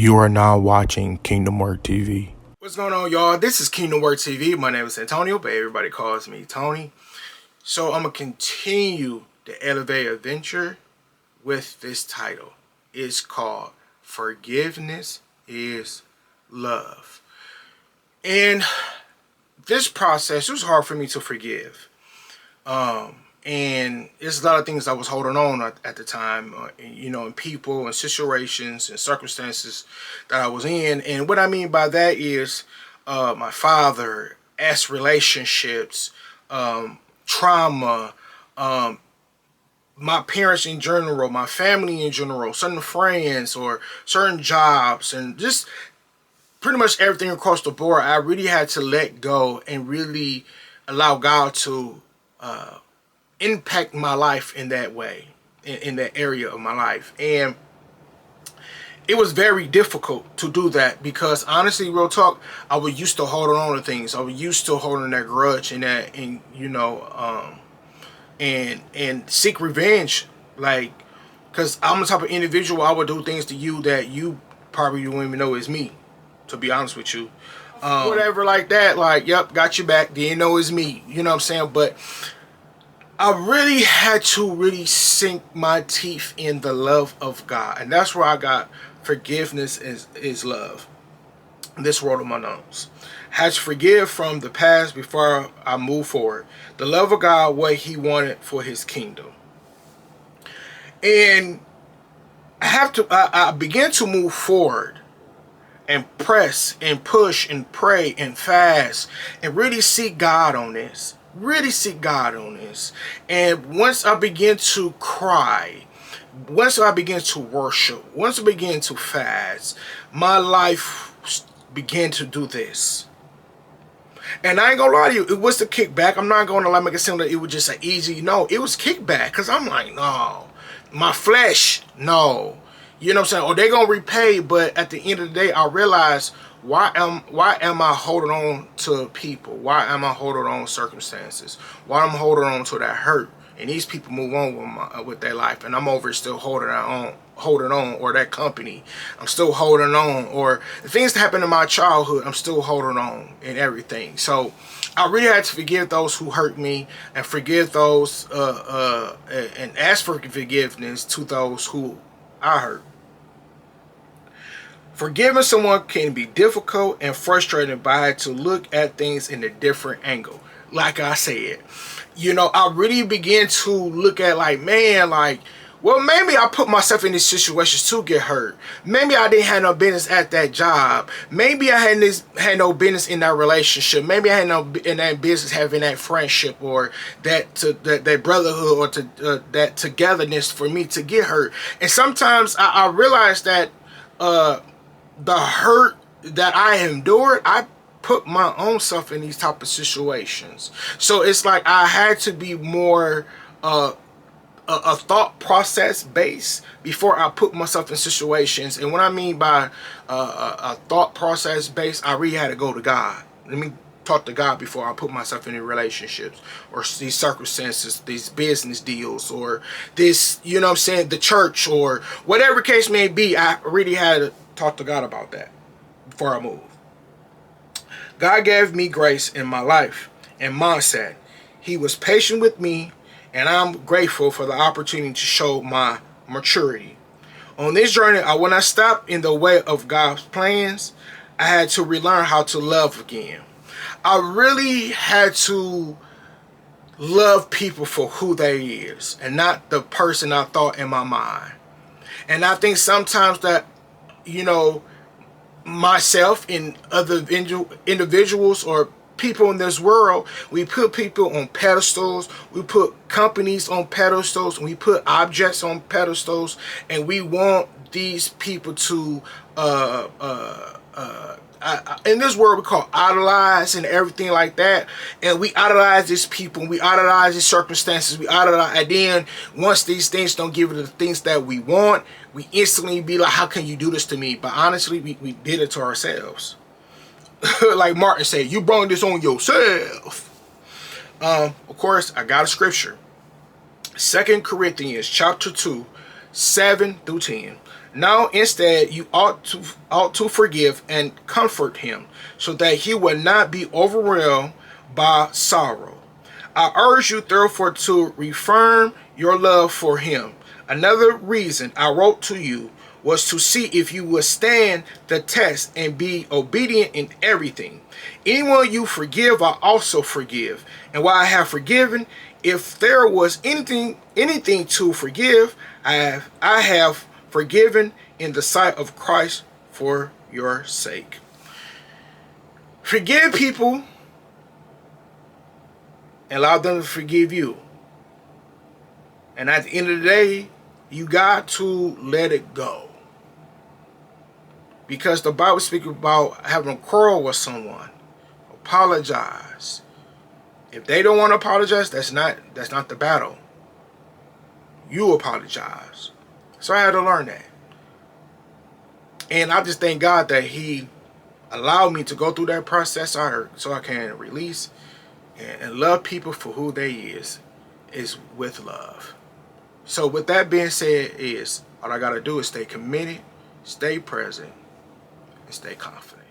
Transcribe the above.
You are now watching Kingdom Work TV. What's going on, y'all? This is Kingdom Work TV. My name is Antonio, but everybody calls me Tony. So I'm going to continue the elevator adventure with this title. It's called Forgiveness is Love. And this process, it was hard for me to forgive. And there's a lot of things I was holding on at the time, in people and situations and circumstances that I was in. And what I mean by that is my father, relationships, trauma, my parents in general, my family in general, certain friends or certain jobs, and just pretty much everything across the board. I really had to let go and really allow God to impact my life in that way, in that area of my life. And it was very difficult to do that because honestly, real talk, I was used to holding on to things. I was used to holding that grudge and that, and and seek revenge, like, because I'm the type of individual, I would do things to you that you probably don't even know is me, to be honest with you. Whatever like that, like, yep, got your back, didn't know it's me, you know what I'm saying? But I really had to sink my teeth in the love of God. And that's where I got forgiveness is love. This world of my nose. Had to forgive from the past before I move forward. The love of God, what he wanted for his kingdom. And I began to move forward and press and push and pray and fast and really seek God on this. Really seek God on this. And once I begin to cry, once I begin to worship, once I begin to fast, my life began to do this. And I ain't gonna lie to you, it was the kickback. I'm not gonna make it seem like it was just an easy, no, it was kickback. Because I'm like, no, my flesh, no. You know what I'm saying? Or they gonna repay, but at the end of the day, I realized, why am I holding on to people? Why am I holding on to circumstances? Why I'm holding on to that hurt? And these people move on with their life, and I'm over still holding on, or that company, I'm still holding on, or the things that happened in my childhood, I'm still holding on and everything. So I really had to forgive those who hurt me, and forgive those and ask for forgiveness to those who I hurt. Forgiving someone can be difficult and frustrating, but I had to look at things in a different angle. Like I said, I really began to look at, like, man, like, well, maybe I put myself in these situations to get hurt. Maybe I didn't have no business at that job. Maybe I had no business in that relationship. Maybe I had no in that business having that friendship or that brotherhood or that togetherness for me to get hurt. And sometimes I realized that the hurt that I endured, I put my own self in these type of situations. So it's like I had to be more a thought process based before I put myself in situations. And what I mean by a thought process based, I really had to go to God. Let me talk to God before I put myself in relationships or these circumstances, these business deals, or this, the church, or whatever case may be. I really had to talk to God about that before I move. God gave me grace in my life and mindset. He was patient with me, and I'm grateful for the opportunity to show my maturity. On this journey, I will not stop in the way of God's plans. I had to relearn how to love again. I really had to love people for who they is and not the person I thought in my mind. And I think sometimes that, myself and other individuals or people in this world, we put people on pedestals, we put companies on pedestals, we put objects on pedestals, and we want these people to in this world we call idolize and everything like that. And we idolize these people, we idolize these circumstances, we idolize, and then once these things don't give us the things that we want, we instantly be like, how can you do this to me? But honestly, we did it to ourselves. Like Martin said, you brought this on yourself. Of course, I got a scripture. 2 Corinthians chapter 2, 7 through 10. Now instead you ought to forgive and comfort him, so that he will not be overwhelmed by sorrow. I urge you therefore to reaffirm your love for him. Another reason I wrote to you was to see if you would stand the test and be obedient in everything. Anyone you forgive, I also forgive. And while I have forgiven, if there was anything to forgive, I have forgiven in the sight of Christ for your sake. Forgive people and allow them to forgive you. And at the end of the day, you got to let it go. Because the Bible speaks about having a quarrel with someone. Apologize. If they don't want to apologize, that's not the battle. You apologize. So I had to learn that. And I just thank God that he allowed me to go through that process so I can release and love people for who they is with love. So with that being said, all I got to do is stay committed, stay present, and stay confident.